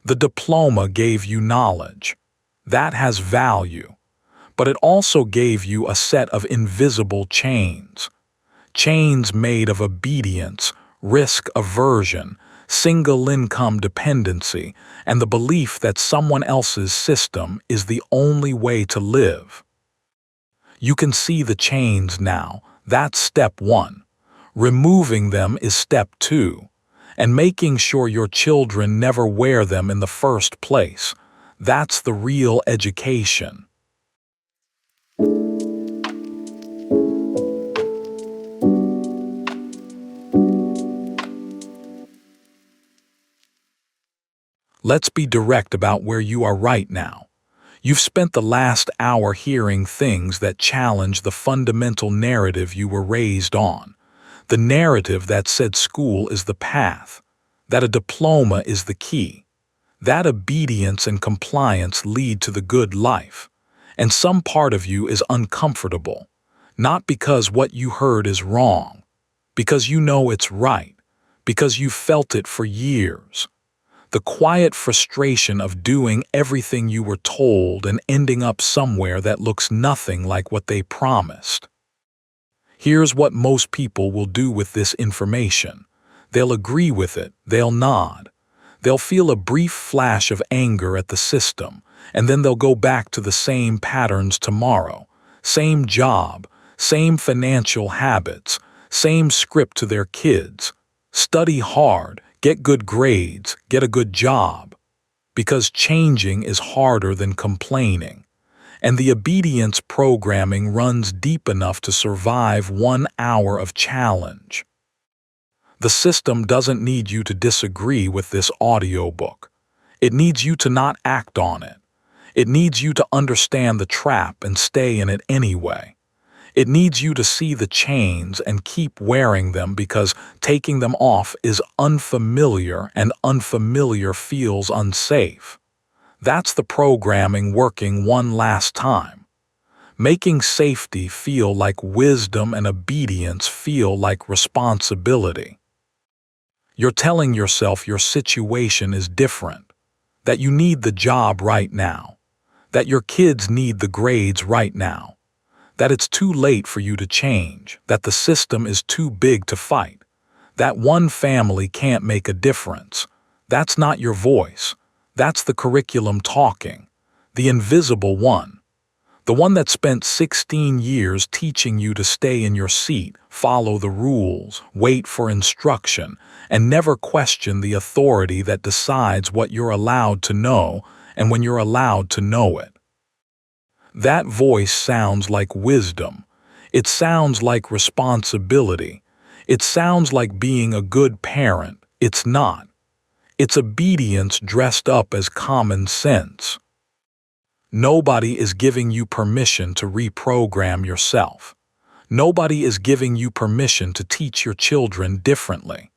S1: The diploma gave you knowledge. That has value. But it also gave you a set of invisible chains. Chains made of obedience, risk aversion, single-income dependency, and the belief that someone else's system is the only way to live. You can see the chains now. That's step 1. Removing them is step 2. And making sure your children never wear them in the first place. That's the real education. Let's be direct about where you are right now. You've spent the last hour hearing things that challenge the fundamental narrative you were raised on. The narrative that said school is the path, that a diploma is the key, That obedience and compliance lead to the good life. And some part of you is uncomfortable, not because what you heard is wrong, because you know it's right, because you've felt it for years. The quiet frustration of doing everything you were told and ending up somewhere that looks nothing like what they promised. Here's what most people will do with this information. They'll agree with it, they'll nod. They'll feel a brief flash of anger at the system, and then they'll go back to the same patterns tomorrow. Same job, same financial habits, same script to their kids. Study hard, get good grades, get a good job. Because changing is harder than complaining. And the obedience programming runs deep enough to survive 1 hour of challenge. The system doesn't need you to disagree with this audiobook. It needs you to not act on it. It needs you to understand the trap and stay in it anyway. It needs you to see the chains and keep wearing them because taking them off is unfamiliar and unfamiliar feels unsafe. That's the programming working one last time. Making safety feel like wisdom and obedience feel like responsibility. You're telling yourself your situation is different, that you need the job right now, that your kids need the grades right now, that it's too late for you to change, that the system is too big to fight, that one family can't make a difference. That's not your voice. That's the curriculum talking, the invisible one. The one that spent 16 years teaching you to stay in your seat, follow the rules, wait for instruction, and never question the authority that decides what you're allowed to know and when you're allowed to know it. That voice sounds like wisdom. It sounds like responsibility. It sounds like being a good parent. It's not. It's obedience dressed up as common sense. Nobody is giving you permission to reprogram yourself. Nobody is giving you permission to teach your children differently.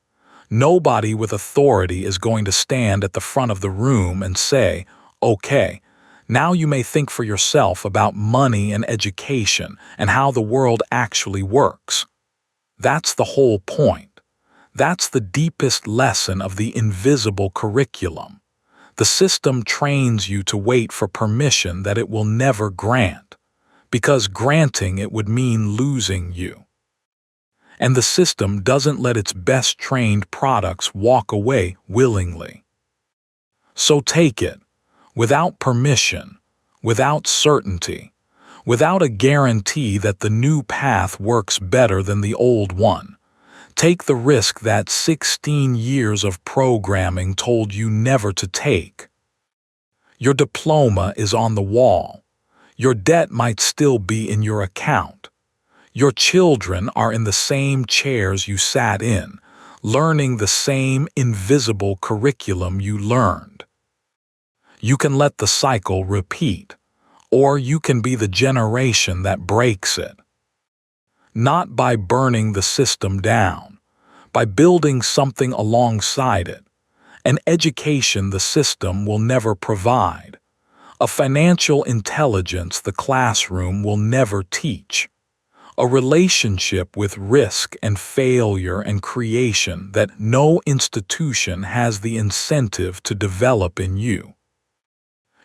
S1: Nobody with authority is going to stand at the front of the room and say, "Okay, now you may think for yourself about money and education and how the world actually works." That's the whole point. That's the deepest lesson of the invisible curriculum. The system trains you to wait for permission that it will never grant, because granting it would mean losing you. And the system doesn't let its best trained products walk away willingly. So take it, without permission, without certainty, without a guarantee that the new path works better than the old one. Take the risk that 16 years of programming told you never to take. Your diploma is on the wall. Your debt might still be in your account. Your children are in the same chairs you sat in, learning the same invisible curriculum you learned. You can let the cycle repeat, or you can be the generation that breaks it. Not by burning the system down, by building something alongside it, an education the system will never provide, a financial intelligence the classroom will never teach, a relationship with risk and failure and creation that no institution has the incentive to develop in you.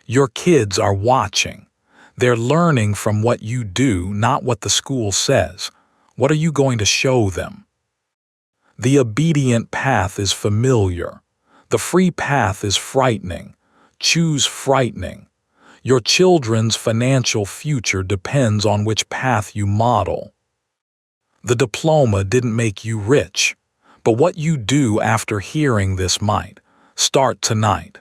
S1: Your kids are watching. They're learning from what you do, not what the school says. What are you going to show them? The obedient path is familiar. The free path is frightening. Choose frightening. Your children's financial future depends on which path you model. The diploma didn't make you rich, but what you do after hearing this might. Start tonight.